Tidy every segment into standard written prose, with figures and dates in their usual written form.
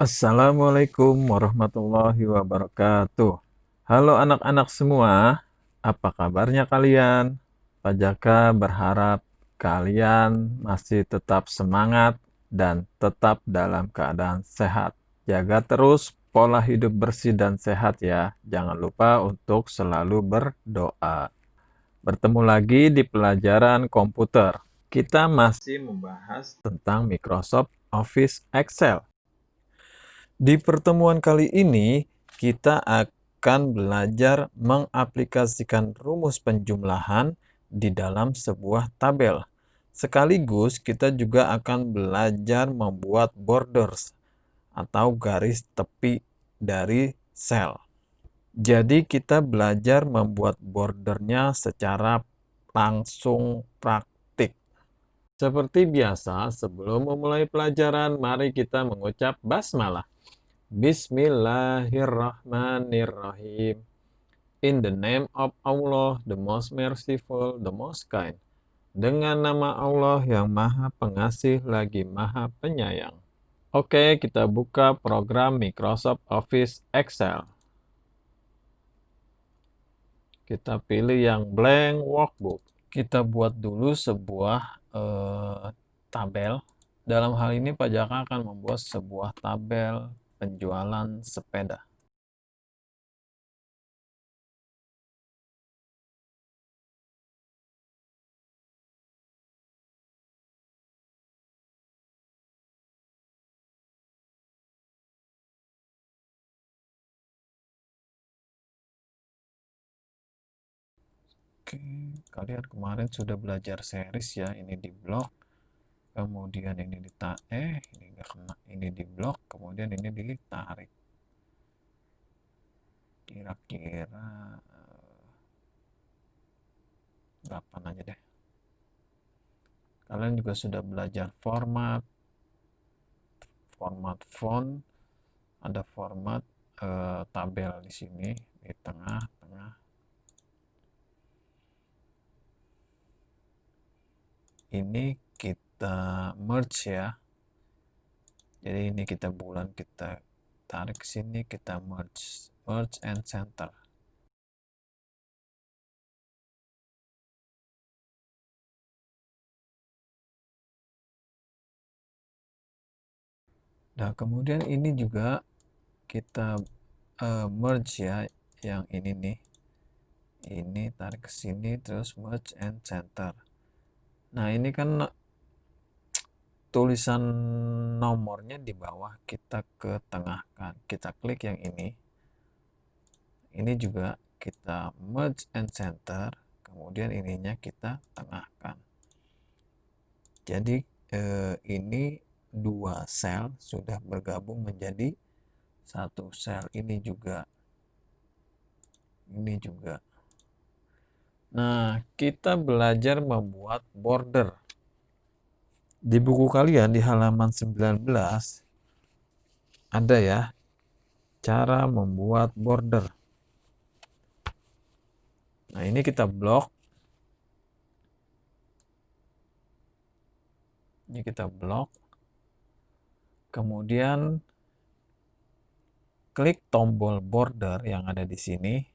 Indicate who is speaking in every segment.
Speaker 1: Assalamualaikum warahmatullahi wabarakatuh. Halo anak-anak semua, apa kabarnya kalian? Pak Jaka berharap kalian masih tetap semangat dan tetap dalam keadaan sehat. Jaga terus pola hidup bersih dan sehat ya. Jangan lupa untuk selalu berdoa. Bertemu lagi di pelajaran komputer. Kita masih membahas tentang Microsoft Office Excel. Di pertemuan kali ini, kita akan belajar mengaplikasikan rumus penjumlahan di dalam sebuah tabel. Sekaligus kita juga akan belajar membuat borders atau garis tepi dari sel. Jadi kita belajar membuat bordernya secara langsung praktik. Seperti biasa, sebelum memulai pelajaran, mari kita mengucap basmalah. Bismillahirrahmanirrahim. In the name of Allah, the most merciful, the most kind. Dengan nama Allah yang Maha Pengasih lagi Maha Penyayang. Oke, kita buka program Microsoft Office Excel. Kita pilih yang blank workbook. Kita buat dulu sebuah tabel. Dalam hal ini Pak Jaka akan membuat sebuah tabel penjualan sepeda. Oke, kalian kemarin sudah belajar series ya, ini di blok, kemudian ini ini enggak kena, ini di blok, kemudian ini ditarik. Kira-kira 8 aja deh. Kalian juga sudah belajar format font, ada format tabel di sini di tengah-tengah. Ini kita merge ya. Jadi ini kita bulan, kita tarik ke sini, kita merge and center. Nah, kemudian ini juga kita merge ya, yang ini nih. Ini tarik ke sini, terus merge and center. Nah, ini kan tulisan nomornya di bawah, kita ke tengahkan. Kita klik yang ini. Ini juga kita merge and center, kemudian ininya kita tengahkan. Jadi ini dua sel sudah bergabung menjadi satu sel. Ini juga. Nah, kita belajar membuat border. Di buku kalian di halaman 19 ada ya cara membuat border. Nah, ini kita blok. Ini kita blok. Kemudian klik tombol border yang ada di sini.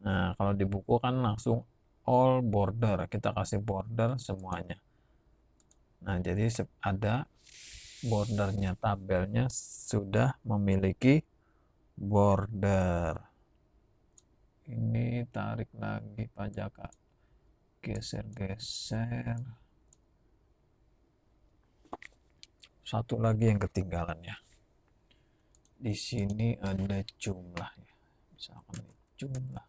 Speaker 1: Nah, kalau di buku kan langsung all border. Kita kasih border semuanya. Nah, jadi ada bordernya, tabelnya sudah memiliki border. Ini tarik lagi Pak Jaka. Geser-geser. Satu lagi yang ketinggalan ya. Di sini ada jumlahnya. Misalkan jumlah.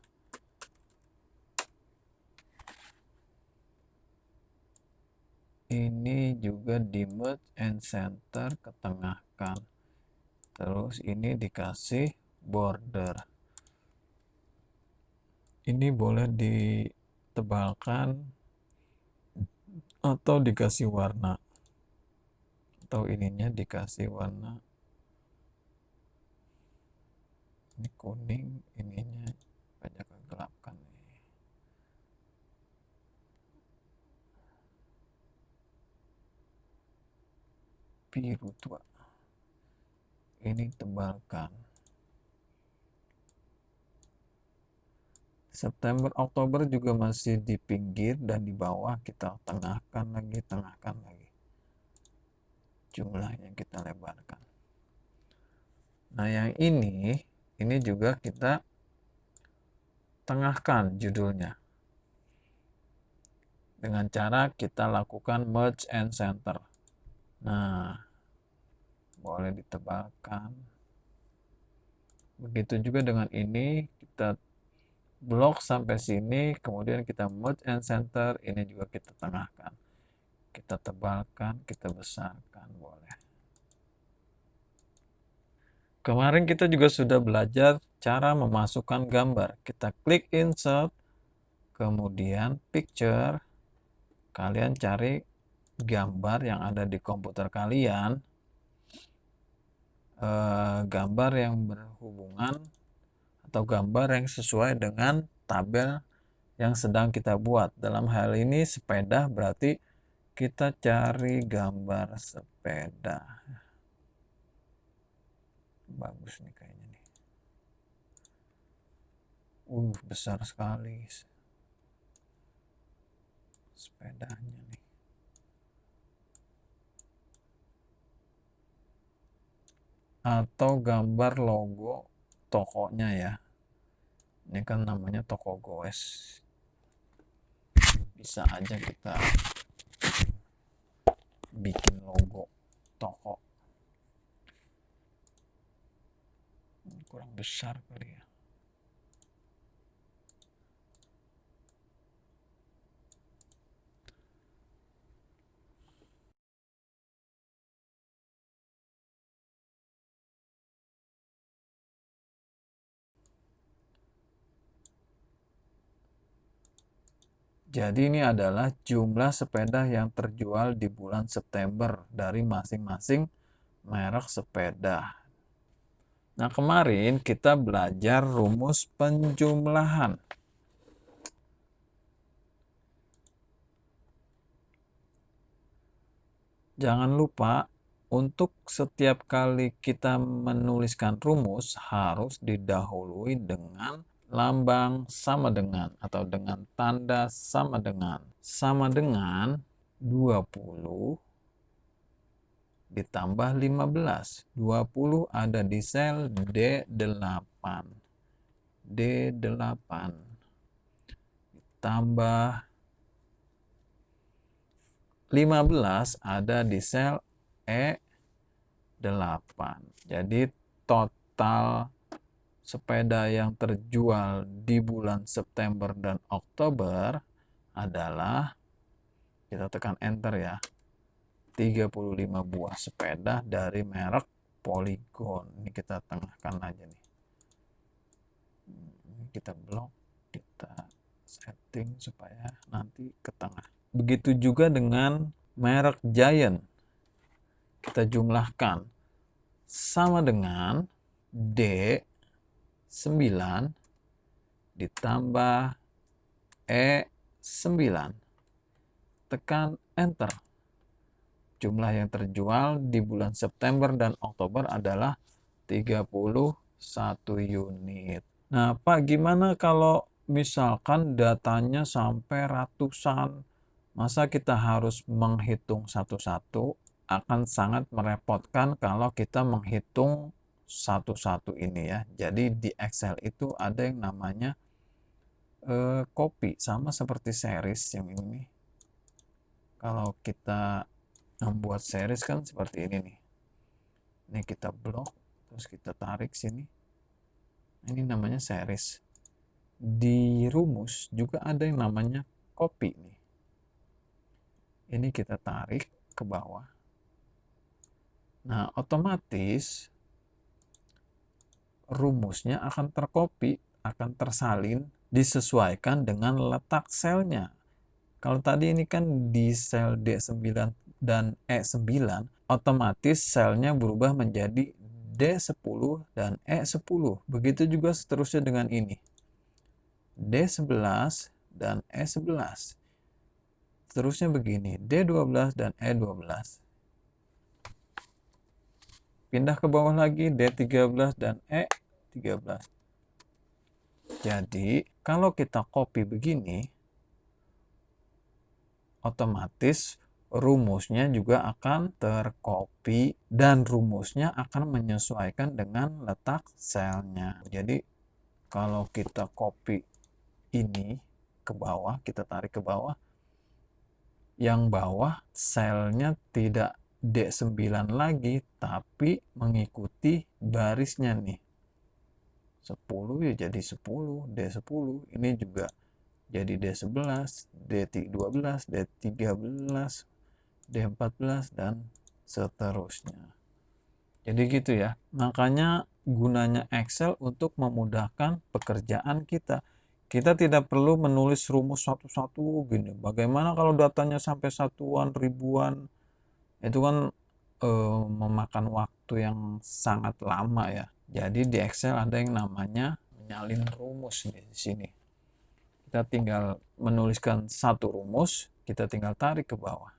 Speaker 1: Ini juga di merge and center, ketengahkan. Terus ini dikasih border. Ini boleh ditebalkan atau dikasih warna. Atau ininya dikasih warna. Ini kuning, ininya banyak kegelapkan. Biru tua. ini tebalkan. September, Oktober juga masih di pinggir dan di bawah, kita tengahkan lagi, jumlahnya kita lebarkan. Nah, yang ini juga kita tengahkan judulnya dengan cara kita lakukan merge and center. Nah, boleh ditebalkan. Begitu juga dengan ini, kita blok sampai sini, kemudian kita merge and center, ini juga kita tengahkan. Kita tebalkan, kita besarkan, boleh. Kemarin kita juga sudah belajar cara memasukkan gambar. Kita klik insert, kemudian picture, kalian cari gambar yang ada di komputer kalian, gambar yang berhubungan atau gambar yang sesuai dengan tabel yang sedang kita buat. Dalam hal ini sepeda, berarti kita cari gambar sepeda. Bagus nih kayaknya nih. Besar sekali sepedanya nih. Atau gambar logo tokonya ya. Ini kan namanya toko goes. Bisa aja kita bikin logo toko. Kurang besar kali ya. Jadi ini adalah jumlah sepeda yang terjual di bulan September dari masing-masing merek sepeda. Nah, kemarin kita belajar rumus penjumlahan. Jangan lupa, untuk setiap kali kita menuliskan rumus harus didahului dengan lambang sama dengan atau dengan tanda sama dengan. Sama dengan 20 ditambah 15. 20 ada di sel D8. D8 ditambah 15 ada di sel E8. Jadi total sepeda yang terjual di bulan September dan Oktober adalah, kita tekan enter ya, 35 buah sepeda dari merek Polygon. Ini kita tengahkan aja nih. Kita blok, kita setting supaya nanti ke tengah. Begitu juga dengan merek Giant. Kita jumlahkan sama dengan D9 ditambah E9. Tekan enter. Jumlah yang terjual di bulan September dan Oktober adalah 31 unit. Nah, Pak, gimana kalau misalkan datanya sampai ratusan? Masa kita harus menghitung satu-satu? Akan sangat merepotkan kalau kita menghitung satu-satu ini ya. Jadi di Excel itu ada yang namanya copy, sama seperti series yang ini. Kalau kita membuat series kan seperti ini nih. Ini kita blok, terus kita tarik sini. Ini namanya series. Di rumus juga ada yang namanya copy nih. Ini kita tarik ke bawah. Nah, otomatis rumusnya akan tercopy, akan tersalin, disesuaikan dengan letak selnya. Kalau tadi ini kan di sel D9 dan E9, otomatis selnya berubah menjadi D10 dan E10. Begitu juga seterusnya dengan ini. D11 dan E11. Seterusnya begini, D12 dan E12. pindah ke bawah lagi D13 dan E13. Jadi kalau kita copy begini, otomatis rumusnya juga akan tercopy dan rumusnya akan menyesuaikan dengan letak selnya. Jadi kalau kita copy ini ke bawah, kita tarik ke bawah, yang bawah selnya tidak D9 lagi, tapi mengikuti barisnya nih. 10 ya jadi 10, D10. Ini juga jadi D11, D12, D13, D14, dan seterusnya. Jadi gitu ya. Makanya gunanya Excel untuk memudahkan pekerjaan kita. Kita tidak perlu menulis rumus satu-satu gini. Bagaimana kalau datanya sampai satuan, ribuan? Itu kan memakan waktu yang sangat lama ya. Jadi di Excel ada yang namanya menyalin rumus di sini. Kita tinggal menuliskan satu rumus, kita tinggal tarik ke bawah.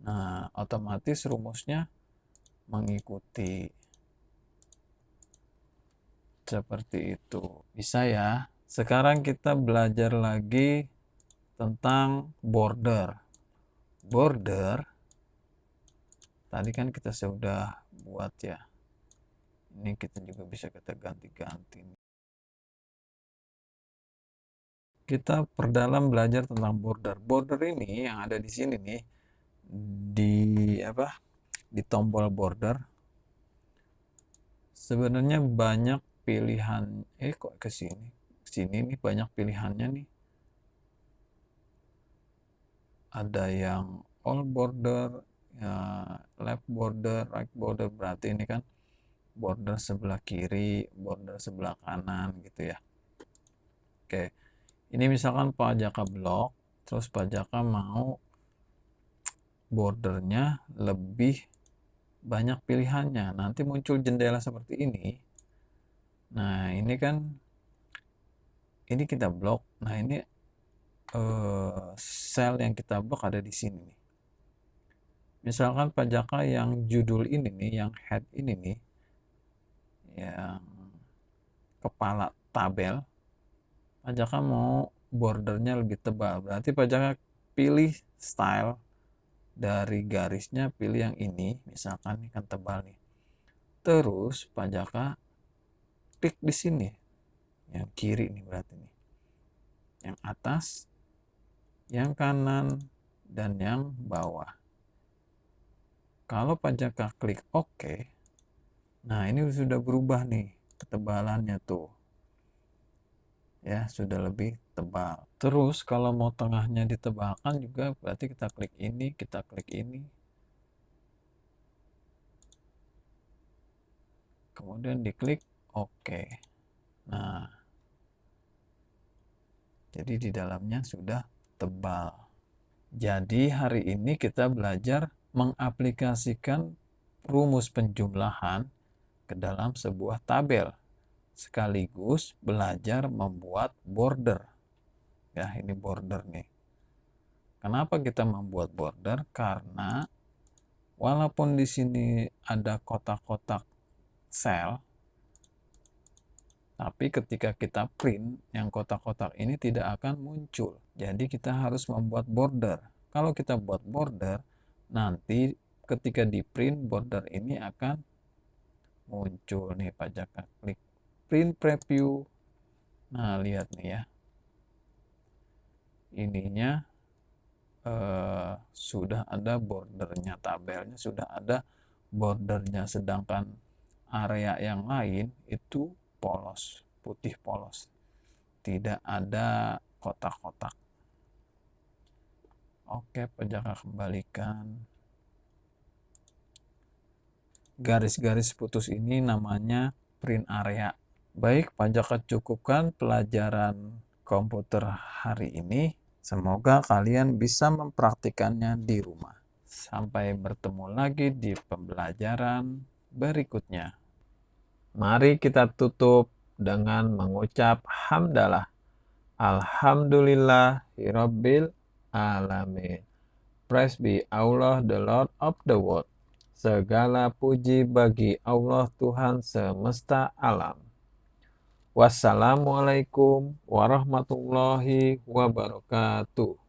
Speaker 1: Nah, otomatis rumusnya mengikuti seperti itu. Bisa ya. Sekarang kita belajar lagi tentang border. Border tadi kan kita sudah buat ya. Ini kita juga bisa kita ganti-ganti. Kita perdalam belajar tentang border. Border ini yang ada di sini nih, di tombol border. Sebenarnya banyak pilihan. Kok ke sini? Sini nih banyak pilihannya nih. Ada yang all border, ya, left border, right border, berarti ini kan border sebelah kiri, border sebelah kanan gitu ya. Oke, ini misalkan Pak Jaka blok, terus Pak Jaka mau bordernya lebih banyak pilihannya. Nanti muncul jendela seperti ini. Nah, ini kan ini kita blok. Nah, ini sel yang kita blok ada di sini nih. Misalkan Pak Jaka yang judul ini nih, yang head ini nih, yang kepala tabel, Pak Jaka mau bordernya lebih tebal. Berarti Pak Jaka pilih style dari garisnya, pilih yang ini, misalkan ini kan tebal nih. Terus Pak Jaka klik di sini, yang kiri nih berarti nih, yang atas, yang kanan, dan yang bawah. Kalau Pak Jaka klik OK, nah ini sudah berubah nih ketebalannya tuh. Ya, sudah lebih tebal. Terus kalau mau tengahnya ditebalkan juga berarti kita klik ini, kita klik ini. Kemudian diklik OK. Nah, jadi di dalamnya sudah tebal. Jadi hari ini kita belajar mengaplikasikan rumus penjumlahan ke dalam sebuah tabel. Sekaligus belajar membuat border. Ya, ini border nih. Kenapa kita membuat border? Karena walaupun di sini ada kotak-kotak sel, tapi ketika kita print, yang kotak-kotak ini tidak akan muncul. Jadi kita harus membuat border. Kalau kita buat border, nanti ketika di print, border ini akan muncul nih. Pak Jaka klik print preview. Nah, lihat nih ya. Ininya sudah ada bordernya, tabelnya sudah ada bordernya, sedangkan area yang lain itu polos, putih polos, tidak ada kotak-kotak. Oke, Pak Jaka kembalikan. Garis-garis putus ini namanya print area. Baik, Pak Jaka cukupkan pelajaran komputer hari ini. Semoga kalian bisa mempraktikannya di rumah. Sampai bertemu lagi di pembelajaran berikutnya. Mari kita tutup dengan mengucap hamdalah. Alhamdulillahirabbil alamin. Praise be Allah, the Lord of the world. Segala puji bagi Allah Tuhan semesta alam. Wassalamualaikum warahmatullahi wabarakatuh.